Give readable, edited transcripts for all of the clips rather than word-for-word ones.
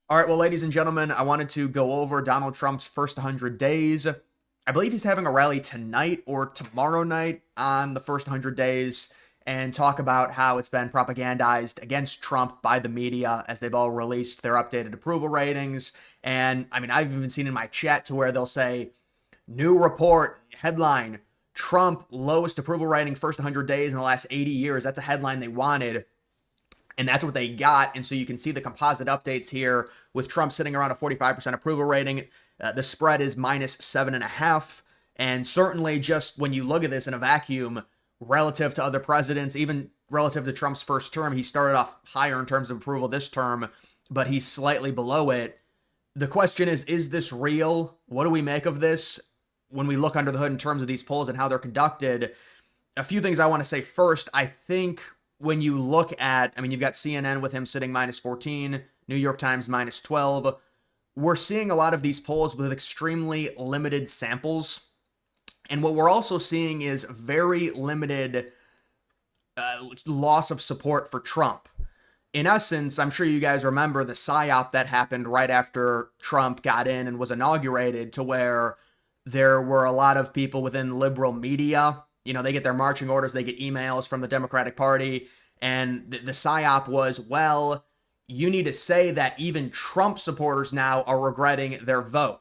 All right, well, ladies and gentlemen, I wanted to go over Donald Trump's first 100 days. I believe he's having a rally tonight or tomorrow night on the first 100 days and talk about how it's been propagandized against Trump by the media as they've all released their updated approval ratings. And I mean, I've even seen in my chat to where they'll say, new report, headline, Trump lowest approval rating first 100 days in the last 80 years. That's a headline they wanted. And that's what they got. And so you can see the composite updates here with Trump sitting around a 45% approval rating. The spread is minus 7.5. And certainly, just when you look at this in a vacuum, relative to other presidents, even relative to Trump's first term, he started off higher in terms of approval this term, but he's slightly below it. The question is this real? What do we make of this when we look under the hood in terms of these polls and how they're conducted? A few things I want to say first. I think when you look at, I mean, you've got CNN with him sitting minus 14, New York Times minus 12. We're seeing a lot of these polls with extremely limited samples. And what we're also seeing is very limited loss of support for Trump. In essence, I'm sure you guys remember the psyop that happened right after Trump got in and was inaugurated, to where there were a lot of people within liberal media. You know, they get their marching orders, they get emails from the Democratic Party, and the psyop was, well, you need to say that even Trump supporters now are regretting their vote.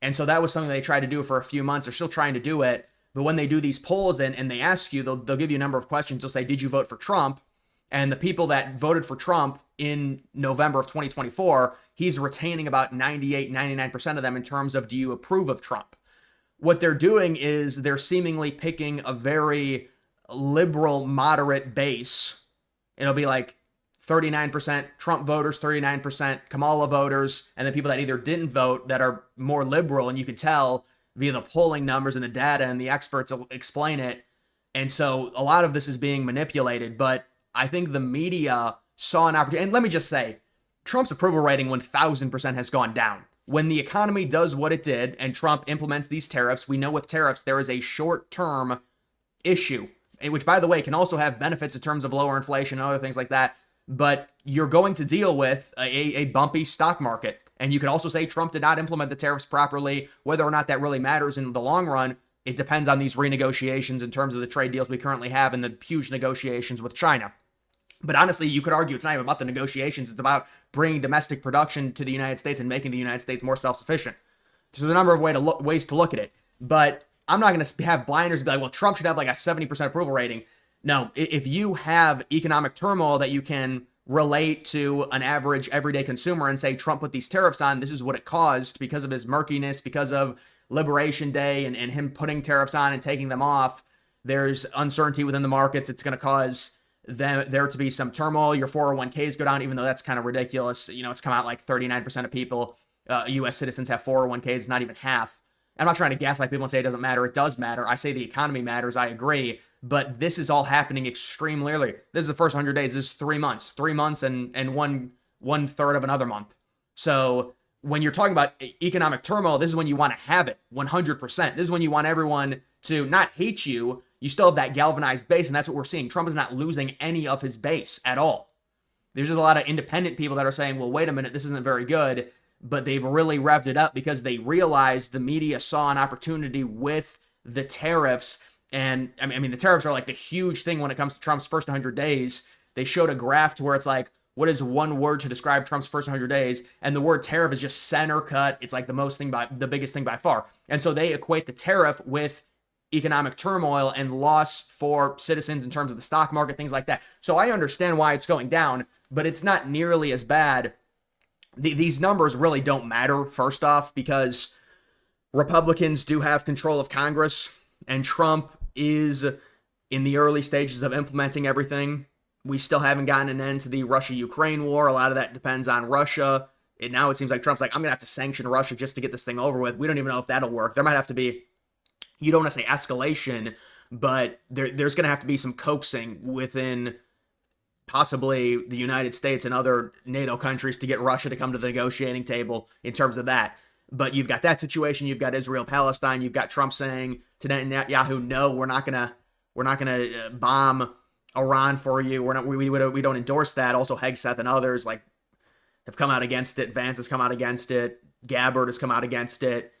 And so that was something they tried to do for a few months. They're still trying to do it. But when they do these polls and they ask you, they'll give you a number of questions. They'll say, did you vote for Trump? And the people that voted for Trump in November of 2024, he's retaining about 98, 99% of them in terms of, do you approve of Trump? What they're doing is they're seemingly picking a very liberal, moderate base. It'll be like 39% Trump voters, 39% Kamala voters, and the people that either didn't vote that are more liberal. And you can tell via the polling numbers and the data, and the experts will explain it. And so a lot of this is being manipulated, but I think the media saw an opportunity. And let me just say, Trump's approval rating 1,000% has gone down. When the economy does what it did and Trump implements these tariffs, we know with tariffs there is a short-term issue, which, by the way, can also have benefits in terms of lower inflation and other things like that. But you're going to deal with a bumpy stock market. And you could also say Trump did not implement the tariffs properly. Whether or not that really matters in the long run, it depends on these renegotiations in terms of the trade deals we currently have and the huge negotiations with China. But honestly, you could argue it's not even about the negotiations. It's about bringing domestic production to the United States and making the United States more self-sufficient. So there's a number of ways to look at it. But I'm not going to have blinders and be like, well, Trump should have like a 70% approval rating. No, if you have economic turmoil that you can relate to an average everyday consumer and say Trump put these tariffs on, this is what it caused because of his murkiness, because of Liberation Day and him putting tariffs on and taking them off. There's uncertainty within the markets. It's going to cause there to be some turmoil. Your 401ks go down, even though that's kind of ridiculous. You know, it's come out like 39% of people, U.S. citizens, have 401ks, not even half. I'm not trying to gaslight people and say it doesn't matter. It does matter. I say the economy matters. I agree. But this is all happening extremely early. This is the first 100 days. This is 3 months. 3 months and one third of another month. So when you're talking about economic turmoil, this is when you want to have it 100%. This is when you want everyone to not hate you. You still have that galvanized base, and that's what we're seeing. Trump is not losing any of his base at all. There's just a lot of independent people that are saying, well, wait a minute, this isn't very good. But they've really revved it up because they realized the media saw an opportunity with the tariffs. And I mean, the tariffs are like the huge thing when it comes to Trump's first 100 days. They showed a graph to where it's like, what is one word to describe Trump's first 100 days? And the word tariff is just center cut. It's like the biggest thing by far. And so they equate the tariff with economic turmoil and loss for citizens in terms of the stock market, things like that. So I understand why it's going down, but it's not nearly as bad. These numbers really don't matter, first off, because Republicans do have control of Congress, and Trump is in the early stages of implementing everything. We still haven't gotten an end to the Russia-Ukraine war. A lot of that depends on Russia. Now it seems like Trump's like, I'm going to have to sanction Russia just to get this thing over with. We don't even know if that'll work. There might have to be, you don't want to say escalation, but there's going to have to be some coaxing within possibly the United States and other NATO countries to get Russia to come to the negotiating table in terms of that. But you've got that situation. You've got Israel, Palestine. You've got Trump saying to Netanyahu, "No, we're not gonna bomb Iran for you. We don't endorse that." Also, Hegseth and others like have come out against it. Vance has come out against it. Gabbard has come out against it.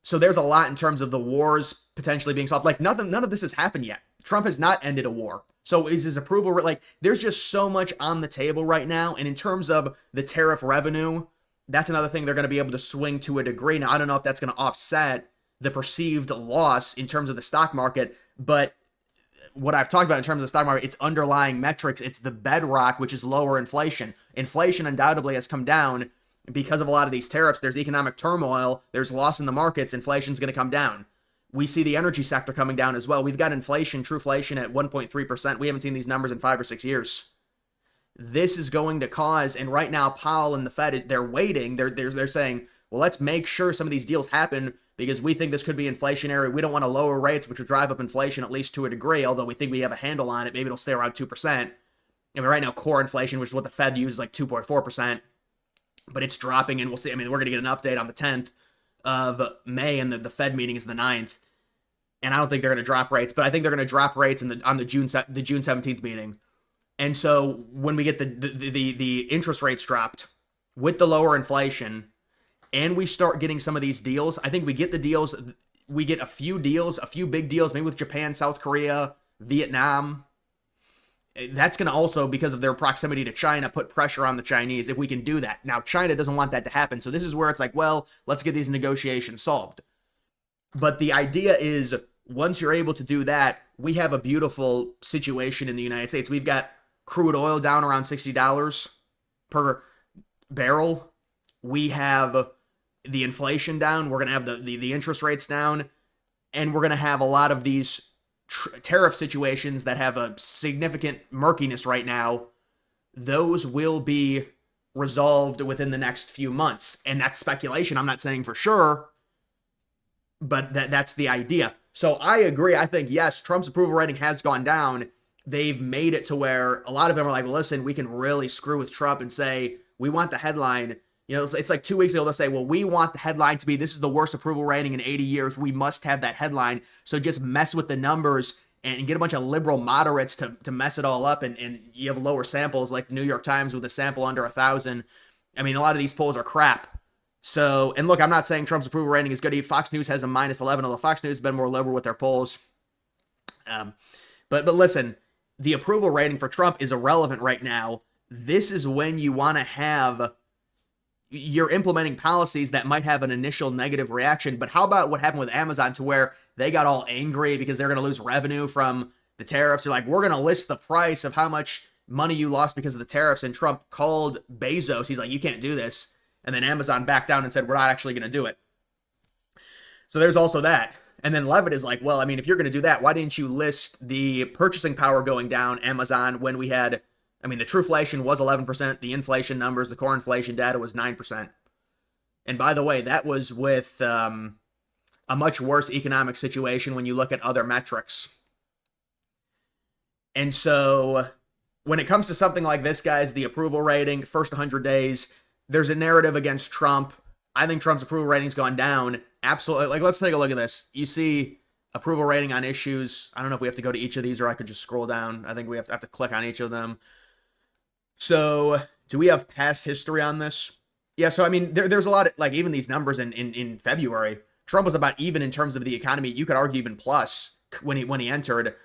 So there's a lot in terms of the wars potentially being solved. Like none of this has happened yet. Trump has not ended a war. So is his approval, like, there's just so much on the table right now. And in terms of the tariff revenue, that's another thing they're going to be able to swing to a degree. Now, I don't know if that's going to offset the perceived loss in terms of the stock market, but what I've talked about in terms of the stock market, it's underlying metrics. It's the bedrock, which is lower inflation. Inflation undoubtedly has come down because of a lot of these tariffs. There's economic turmoil. There's loss in the markets. Inflation's going to come down. We see the energy sector coming down as well. We've got inflation, trueflation at 1.3%. We haven't seen these numbers in 5 or 6 years. This is going to cause, and right now Powell and the Fed, they're waiting. They're saying, well, let's make sure some of these deals happen because we think this could be inflationary. We don't want to lower rates, which would drive up inflation at least to a degree, although we think we have a handle on it. Maybe it'll stay around 2%. I mean, right now, core inflation, which is what the Fed uses, like 2.4%, but it's dropping, and we'll see. I mean, we're going to get an update on the 10th of May, and the Fed meeting is the 9th. And I don't think they're going to drop rates, but I think they're going to drop rates on the June 17th meeting. And so when we get the interest rates dropped with the lower inflation, and we start getting some of these deals, I think we get the deals. We get a few big deals, maybe with Japan, South Korea, Vietnam. That's going to also, because of their proximity to China, put pressure on the Chinese if we can do that. Now, China doesn't want that to happen. So this is where it's like, well, let's get these negotiations solved. But the idea is, once you're able to do that, we have a beautiful situation in the United States. We've got crude oil down around $60 per barrel. We have the inflation down. We're going to have the interest rates down. And we're going to have a lot of these tariff situations that have a significant murkiness right now. Those will be resolved within the next few months. And that's speculation. I'm not saying for sure, but that's the idea. So I agree. I think, yes, Trump's approval rating has gone down. They've made it to where a lot of them are like, well, listen, we can really screw with Trump and say, we want the headline. You know, it's like 2 weeks ago, they'll say, well, we want the headline to be, this is the worst approval rating in 80 years. We must have that headline. So just mess with the numbers and get a bunch of liberal moderates to mess it all up. And you have lower samples like the New York Times with a sample under 1,000. I mean, a lot of these polls are crap. So, and look, I'm not saying Trump's approval rating is good. Fox News has a -11, although Fox News has been more liberal with their polls. But listen, the approval rating for Trump is irrelevant right now. This is when you want to have, you're implementing policies that might have an initial negative reaction. But how about what happened with Amazon, to where they got all angry because they're going to lose revenue from the tariffs? They're like, we're going to list the price of how much money you lost because of the tariffs. And Trump called Bezos. He's like, you can't do this. And then Amazon backed down and said, we're not actually going to do it. So there's also that. And then Levitt is like, well, I mean, if you're going to do that, why didn't you list the purchasing power going down, Amazon, when we had, I mean, the trueflation was 11%, the inflation numbers, the core inflation data was 9%. And by the way, that was with a much worse economic situation when you look at other metrics. And so when it comes to something like this, guys, the approval rating, first 100 days, there's a narrative against Trump. I think Trump's approval rating's gone down. Absolutely. Like, let's take a look at this. You see approval rating on issues. I don't know if we have to go to each of these or I could just scroll down. I think we have to click on each of them. So do we have past history on this? Yeah, so I mean, there's a lot of, like, even these numbers in February, Trump was about even in terms of the economy. You could argue even plus when he entered.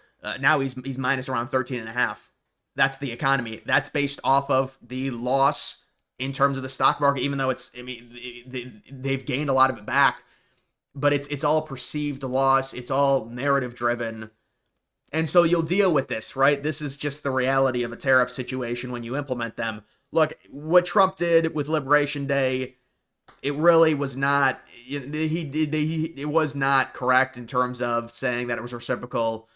Now he's minus around 13.5. That's the economy. That's based off of the loss in terms of the stock market, even though it's, I mean, they've gained a lot of it back, but it's all perceived loss. It's all narrative driven. And so you'll deal with this, right? This is just the reality of a tariff situation when you implement them. Look, what Trump did with Liberation Day, it really was not, it was not correct in terms of saying that it was reciprocal.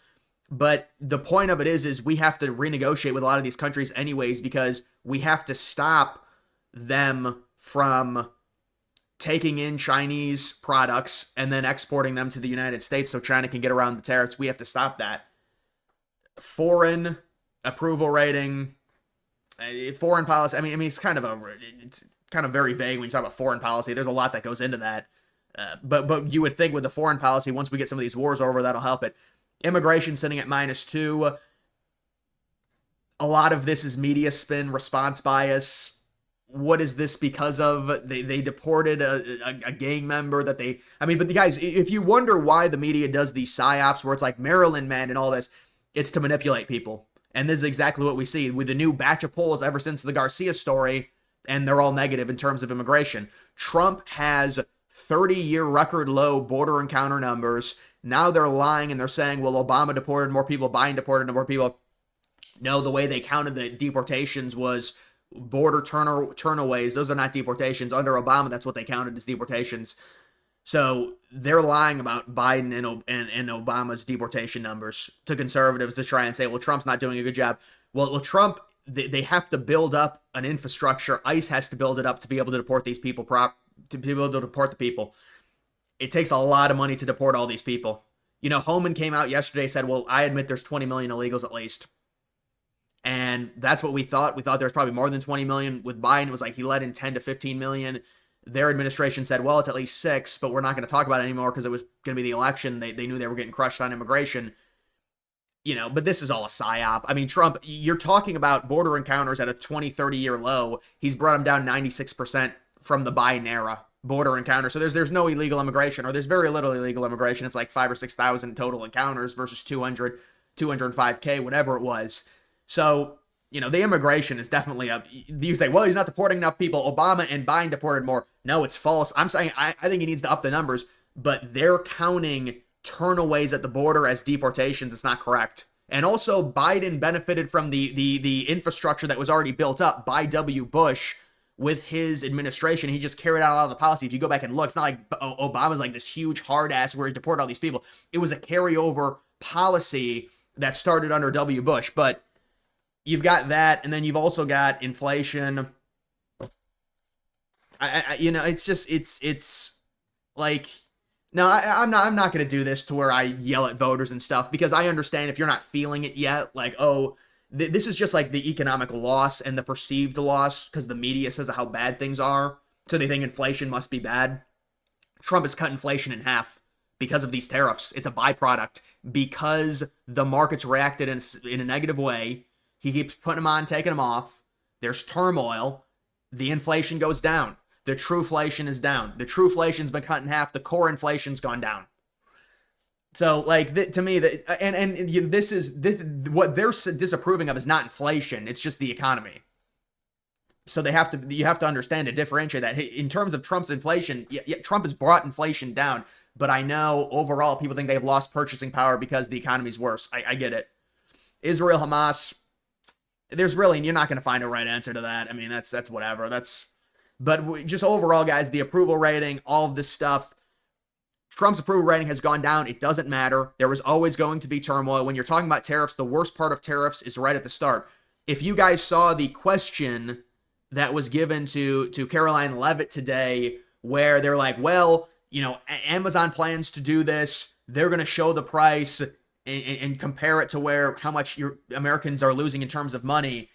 But the point of it is we have to renegotiate with a lot of these countries anyways, because we have to stop them from taking in Chinese products and then exporting them to the United States so China can get around the tariffs. We have to stop that. Foreign approval rating, foreign policy. I mean, it's kind of very vague when you talk about foreign policy. There's a lot that goes into that. But you would think with the foreign policy, once we get some of these wars over, that'll help it. Immigration sitting at -2. A lot of this is media spin, response bias. what is this because of? They deported a gang member that they, I mean, but the guys, if you wonder why the media does these psyops where it's like Maryland man and all this, it's to manipulate people. And this is exactly what we see with the new batch of polls ever since the Garcia story, and they're all negative in terms of immigration. Trump has 30-year record low border encounter numbers. Now they're lying and they're saying, well, Obama deported more people, Biden deported more people. No, the way they counted the deportations was border turnaways. Those are not deportations. Under Obama, that's what they counted as deportations. So they're lying about Biden and Obama's deportation numbers to conservatives to try and say, well, Trump's not doing a good job. Well, Trump, they have to build up an infrastructure. ICE has to build it up to be able to deport these people, to be able to deport the people. It takes a lot of money to deport all these people. You know, Homan came out yesterday, said, well, I admit there's 20 million illegals at least. And that's what we thought. We thought there was probably more than 20 million. With Biden, it was like he let in 10 to 15 million. Their administration said, well, it's at least 6, but we're not going to talk about it anymore because it was going to be the election. They knew they were getting crushed on immigration. You know, but this is all a psyop. I mean, Trump, you're talking about border encounters at a 20, 30-year low. He's brought them down 96% from the Biden era border encounter. So there's no illegal immigration, or there's very little illegal immigration. It's like 5,000 or 6,000 total encounters versus 200, 205K, whatever it was. So, you know, the immigration is definitely up. You say, well, he's not deporting enough people. Obama and Biden deported more. No, it's false. I'm saying I think he needs to up the numbers, but they're counting turnaways at the border as deportations. It's not correct. And also, Biden benefited from the infrastructure that was already built up by W. Bush with his administration. He just carried out a lot of the policy. If you go back and look, it's not like Obama's like this huge hard ass where he deported all these people. It was a carryover policy that started under W. Bush. But you've got that, and then you've also got inflation. You know, it's just, it's like, no, I'm not going to do this to where I yell at voters and stuff, because I understand if you're not feeling it yet, like, oh, this is just like the economic loss and the perceived loss because the media says how bad things are. So they think inflation must be bad. Trump has cut inflation in half because of these tariffs. It's a byproduct because the markets reacted in a negative way. He keeps putting them on, taking them off. There's turmoil. The inflation goes down. The true-flation is down. The true-flation's been cut in half. The core inflation's gone down. So, like, to me, this what they're disapproving of is not inflation. It's just the economy. So you have to understand to differentiate that. In terms of Trump's inflation, yeah, Trump has brought inflation down, but I know overall people think they've lost purchasing power because the economy's worse. I get it. Israel, Hamas, you're not going to find a right answer to that. I mean, that's whatever. But just overall, guys, the approval rating, all of this stuff, Trump's approval rating has gone down. It doesn't matter. There was always going to be turmoil. When you're talking about tariffs, the worst part of tariffs is right at the start. If you guys saw the question that was given to Caroline Leavitt today, where they're like, well, you know, Amazon plans to do this. They're going to show the price and compare it to how much Americans are losing in terms of money.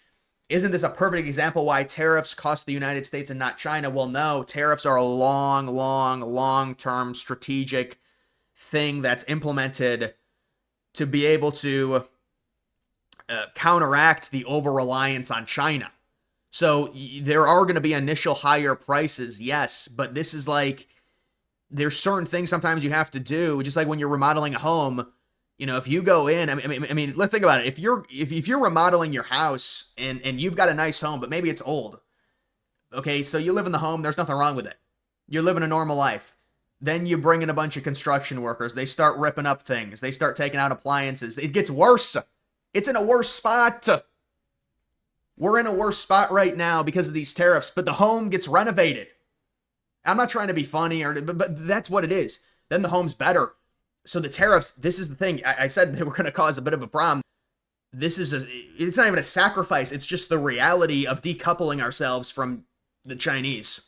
Isn't this a perfect example why tariffs cost the United States and not China? Well, no, tariffs are a long-term strategic thing that's implemented to be able to counteract the over-reliance on China. So there are going to be initial higher prices, yes, but this is like, there's certain things sometimes you have to do, just like when you're remodeling a home. You know, if you go in, I mean, let's think about it. If you're remodeling your house and you've got a nice home, but maybe it's old. Okay, so you live in the home, there's nothing wrong with it. You're living a normal life. Then you bring in a bunch of construction workers. They start ripping up things. They start taking out appliances. It gets worse. It's in a worse spot. We're in a worse spot right now because of these tariffs, but the home gets renovated. I'm not trying to be funny, but that's what it is. Then the home's better. So the tariffs, this is the thing. I said they were going to cause a bit of a problem. It's not even a sacrifice. It's just the reality of decoupling ourselves from the Chinese.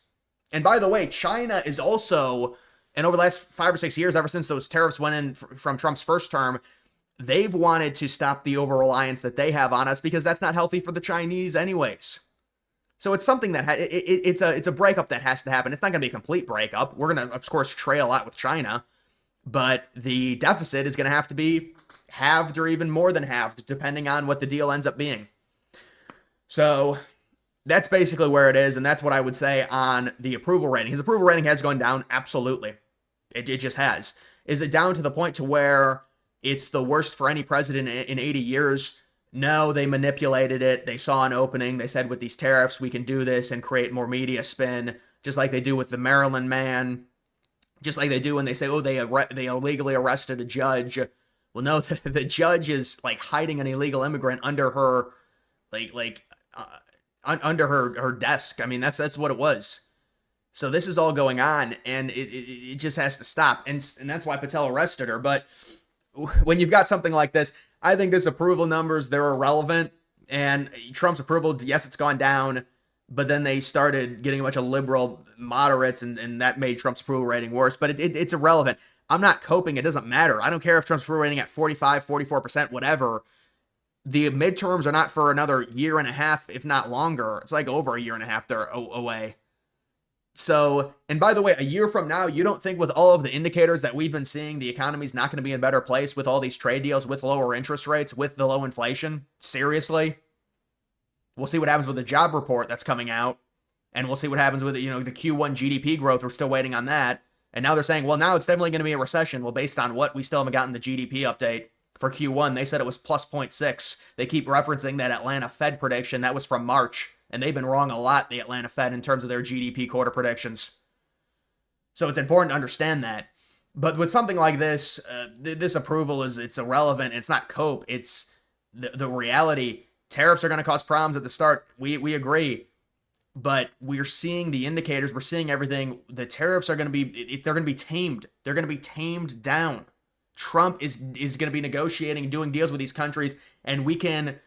And by the way, China is also, and over the last 5 or 6 years, ever since those tariffs went in from Trump's first term, they've wanted to stop the over-reliance that they have on us because that's not healthy for the Chinese anyways. So it's something that it's a breakup that has to happen. It's not going to be a complete breakup. We're going to, of course, trail out with China. But the deficit is going to have to be halved or even more than halved, depending on what the deal ends up being. So That's basically where it is, and that's what I would say on the approval rating. His approval rating has gone down, absolutely. It just has. Is it down to the point to where it's the worst for any president in 80 years? No, they manipulated it. They saw an opening. They said, with these tariffs, we can do this and create more media spin, just like they do with the Maryland man, just like they do when they say, oh, they illegally arrested a judge. Well, no, the judge is like hiding an illegal immigrant under her, under her desk. I mean, that's what it was. So this is all going on, and it just has to stop. And that's why Patel arrested her. But when you've got something like this, I think this approval numbers, they're irrelevant. And Trump's approval, yes, it's gone down, but then they started getting a bunch of liberal moderates, and that made Trump's approval rating worse. But it's irrelevant. I'm not coping. It doesn't matter. I don't care if Trump's approval rating at 45, 44%, whatever. The midterms are not for another year and a half, if not longer. It's like over a year and a half they're away. So, and by the way, a year from now, you don't think with all of the indicators that we've been seeing, the economy's not going to be in a better place with all these trade deals, with lower interest rates, with the low inflation? Seriously? We'll see what happens with the job report that's coming out. And we'll see what happens with, the Q1 GDP growth. We're still waiting on that. And now they're saying, well, now it's definitely going to be a recession. Well, based on what? We still haven't gotten the GDP update for Q1. They said it was plus 0.6. They keep referencing that Atlanta Fed prediction. That was from March. And they've been wrong a lot, the Atlanta Fed, in terms of their GDP quarter predictions. So it's important to understand that. But with something like this, this approval it's irrelevant. It's not cope. It's the reality. Tariffs are going to cause problems at the start. We agree. But we're seeing the indicators. We're seeing everything. The tariffs are going to be, they're going to be tamed. They're going to be tamed down. Trump is going to be negotiating and doing deals with these countries, and we can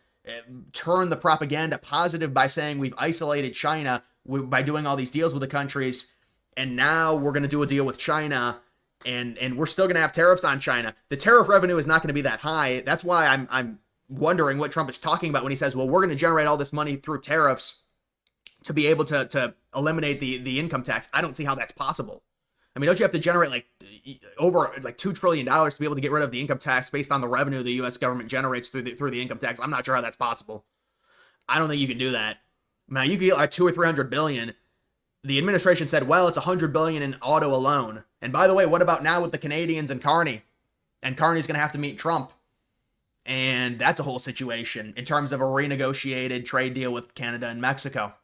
turn the propaganda positive by saying we've isolated China by doing all these deals with the countries, and now we're going to do a deal with China, and we're still going to have tariffs on China. The tariff revenue is not going to be that high. That's why I'm wondering what Trump is talking about when he says, well, we're going to generate all this money through tariffs to be able to eliminate the income tax. I don't see how that's possible. I mean, don't you have to generate over $2 trillion to be able to get rid of the income tax based on the revenue the U.S. government generates through the income tax? I'm not sure how that's possible. I don't think you can do that. Now, you can get like 200 or 300 billion. The administration said, well, it's 100 billion in auto alone. And by the way, what about now with the Canadians and Carney? And Carney's going to have to meet Trump. And that's a whole situation in terms of a renegotiated trade deal with Canada and Mexico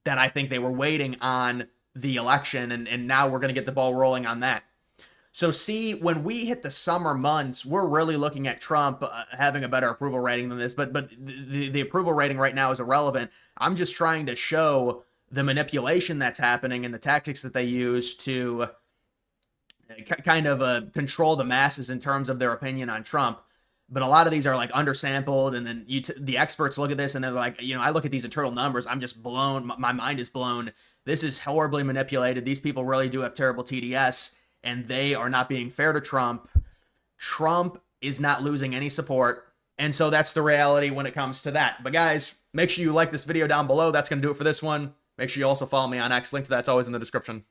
that I think they were waiting on the election, and now we're going to get the ball rolling on that. So see, when we hit the summer months, we're really looking at Trump having a better approval rating than this, but the approval rating right now is irrelevant. I'm just trying to show the manipulation that's happening and the tactics that they use to kind of control the masses in terms of their opinion on Trump. But a lot of these are like undersampled, and then the experts look at this and they're like, I look at these internal numbers, I'm just blown. My mind is blown. This is horribly manipulated. These people really do have terrible TDS, and they are not being fair to Trump. Trump is not losing any support, and so that's the reality when it comes to that. But guys, make sure you like this video down below. That's going to do it for this one. Make sure you also follow me on X. Link to that's always in the description.